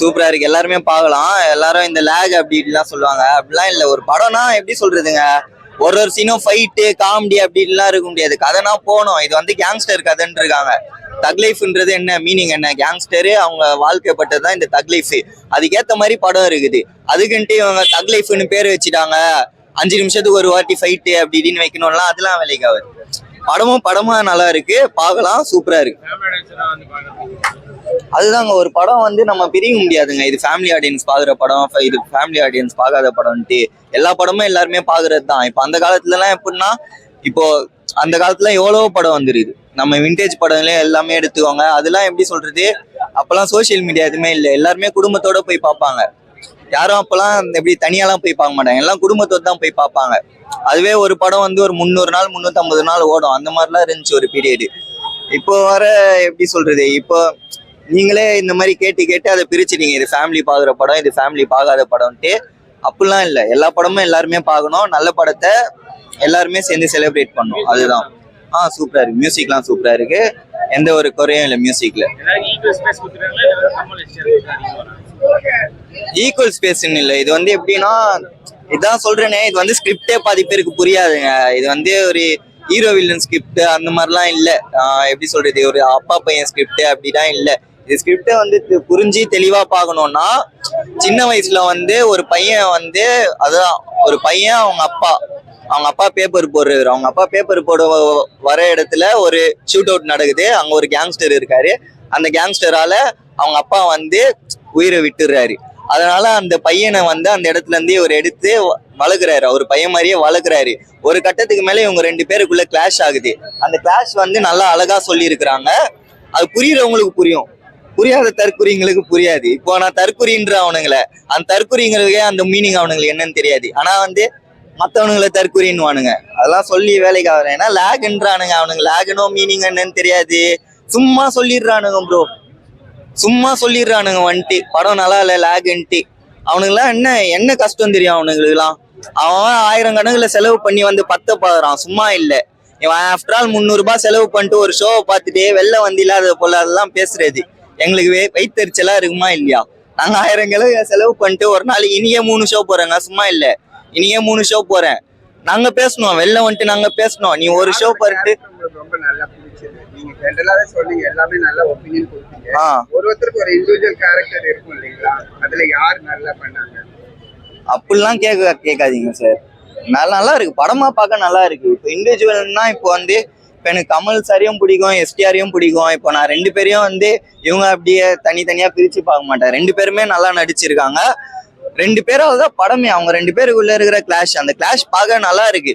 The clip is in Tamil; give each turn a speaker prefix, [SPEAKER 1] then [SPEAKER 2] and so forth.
[SPEAKER 1] சூப்பரா இருக்கு, எல்லாருமே பார்க்கலாம். எல்லாரும் இந்த லேக் அப்படின்லாம் சொல்லுவாங்க, அப்படிலாம் இல்ல. ஒரு படம்னா எப்படி சொல்றதுங்க, ஒரு சீனும் ஃபைட்டு காமெடி அப்படின்லாம் இருக்க முடியாது. கதைனா போகணும். இது வந்து கேங்ஸ்டர் கதைன்னு இருக்காங்க. தக் லைஃப்ன்றது என்ன மீனிங், என்ன கேங்ஸ்டரு அவங்க வாழ்க்கைப்பட்டது தான் இந்த தக் லைஃப். அதுக்கேற்ற மாதிரி படம் இருக்குது. அதுக்குன்ட்டு இவங்க தக் லைஃப்னு பேர் வச்சுட்டாங்க, 5 நிமிஷத்துக்கு ஒரு வாட்டி ஃபைட்டு அப்படி இப்படின்னு வைக்கணும்லாம் அதெல்லாம் வேலைக்கு ஆகுது. படமா நல்லா இருக்கு, பார்க்கலாம், சூப்பரா இருக்கு. அதுதாங்க, ஒரு படம் வந்து நம்ம பிரிக்க முடியாதுங்க. இது ஃபேமிலி ஆடியன்ஸ் பாக்குற படம், இது ஃபேமிலி ஆடியன்ஸ் பார்க்காத படம்ட்டு எல்லா படமும் எல்லாருமே பாக்குறது தான். இப்போ அந்த காலத்துலலாம் எப்படின்னா, இப்போ அந்த காலத்துல எவ்வளவோ படம் வந்துருது. நம்ம விண்டேஜ் படங்களே எல்லாமே எடுத்துக்கோங்க. அதெல்லாம் எப்படி சொல்றது, அப்பெல்லாம் சோசியல் மீடியா எதுவுமே இல்லை, எல்லாருமே குடும்பத்தோட போய் பார்ப்பாங்க. யாரும் அப்பெல்லாம் எப்படி தனியாலாம் போய் பார்க்க மாட்டாங்க, எல்லாம் குடும்பத்தோட தான் போய் பார்ப்பாங்க. அதுவே ஒரு படம் வந்து ஒரு 300 நாள் 350 நாள் ஓடும், அந்த மாதிரிலாம் இருந்துச்சு ஒரு பீரியடு. இப்போ வர எப்படி சொல்றது, இப்போ நீங்களே இந்த மாதிரி கேட்டு அதை பிரிச்சுட்டீங்க, இது ஃபேமிலி பார்க்குற படம், இது ஃபேமிலி பார்க்காத படம்ட்டு. அப்படிலாம் இல்லை, எல்லா படமும் எல்லாருமே பார்க்கணும். நல்ல படத்தை எல்லாருமே சேர்ந்து செலிப்ரேட் பண்ணணும், அதுதான். சூப்பரா இருக்கு, மியூசிக்லாம் சூப்பரா இருக்கு, எந்த ஒரு குறையும் இல்லை மியூசிக்ல. ஈக்குவல் ஸ்பேஸ்ன்னு இல்லை, இது வந்து எப்படின்னா, இதான் சொல்றேனே, இது வந்து ஸ்கிரிப்டே பாதி பேருக்கு புரியாதுங்க. இது வந்து ஒரு ஹீரோ வில்லன் ஸ்கிரிப்ட் அந்த மாதிரிலாம் இல்லை. எப்படி சொல்றது, ஒரு அப்பா பையன் ஸ்கிரிப்ட் அப்படிலாம் இல்லை. இது ஸ்கிரிப்டை வந்து புரிஞ்சு தெளிவா பார்க்கணும்னா, சின்ன வயசுல வந்து ஒரு பையன் வந்து, அதான் ஒரு பையன் அவங்க அப்பா பேப்பர் போடுறாரு. அவங்க அப்பா பேப்பர் போட வர இடத்துல ஒரு ஷூட் அவுட் நடக்குது. அங்க ஒரு கேங்ஸ்டர் இருக்காரு. அந்த கேங்ஸ்டரால அவங்க அப்பா வந்து உயிரை விட்டுறாரு. அதனால அந்த பையனை வந்து அந்த இடத்துல இருந்து இவர் எடுத்து வளர்க்குறாரு, அவர் பையன் மாதிரியே வளர்க்குறாரு. ஒரு கட்டத்துக்கு மேல இவங்க 2 பேருக்குள்ள கிளாஷ் ஆகுது. அந்த கிளாஷ் வந்து நல்லா அழகா சொல்லி இருக்கிறாங்க. அது புரியுறவங்களுக்கு புரியும், புரியாத தற்குறிங்களுக்கு புரியாது. இப்போ நான் தற்குறின்ற அவனுங்களை, அந்த தற்குறிங்களுக்கே அந்த மீனிங் அவனுங்களுக்கு என்னன்னு தெரியாது. ஆனா வந்து மற்றவனுங்களை தற்குறின்னுவானுங்க, அதெல்லாம் சொல்லி வேலைக்கு ஆகுறேன். ஏன்னா லேக்ன்றானுங்க, அவனுங்க லேக்னோ மீனிங் என்னன்னு தெரியாது, சும்மா சொல்லிடுறானுங்க ப்ரோ, சும்மா சொல்லிடுறானுங்க வந்துட்டு படம் நல்லா இல்லை லேக்ன்ட்டு. அவனுங்களாம் என்ன கஷ்டம் தெரியும் அவனுங்களுக்குலாம். அவன் 1000 கணக்குல செலவு பண்ணி வந்து பாக்குறான், சும்மா இல்லை. இவன் ஆஃப்டர் ஆல் 300 ரூபாய் செலவு பண்ணிட்டு ஒரு ஷோவை பார்த்துட்டு வெளில வந்து இல்லாத போல அதெல்லாம் பேசுறது எங்களுக்கு வைத்தறிச்சலா இருக்குமா இல்லையா? நாங்க 1000 செலவு பண்ணிட்டு ஒரு நாளைக்கு இனியே 3 ஷோ போறேங்க, சும்மா இல்லை, இனியே 3 ஷோ போறேன். நாங்க பேசணும், வெளில வந்துட்டு நாங்க பேசணும். நீ ஒரு ஷோ பண்ணிட்டு
[SPEAKER 2] ரொம்ப நல்லா பிடிச்சது. நீங்க ஜெனரலாவே சொன்னீங்க, எல்லாமே நல்ல ஒபினியன் கொடுத்தீங்க. ஒருத்தருக்கு ஒரு இண்டிவிஜுவல் கேரக்டர் இருக்கும் இல்லைங்களா, அதுல யார் நல்லா பண்ணாங்க
[SPEAKER 1] அப்படிலாம் கேட்காதீங்க சார். நல்லா இருக்கு, படமா பார்க்க நல்லா இருக்கு. இப்போ இண்டிவிஜுவல்னா இப்போ வந்து இப்போ எனக்கு கமல் சாரையும் பிடிக்கும், எஸ்டிஆரையும் பிடிக்கும். இப்போ நான் 2 பேரையும் வந்து இவங்க அப்படியே தனித்தனியா பிரிச்சு பார்க்க மாட்டேன். 2 பேருமே நல்லா நடிச்சிருக்காங்க. 2 பேரும் தான் படமே. அவங்க 2 பேருக்குள்ள இருக்கிற கிளாஷ், அந்த கிளாஷ் பார்க்க நல்லா இருக்கு.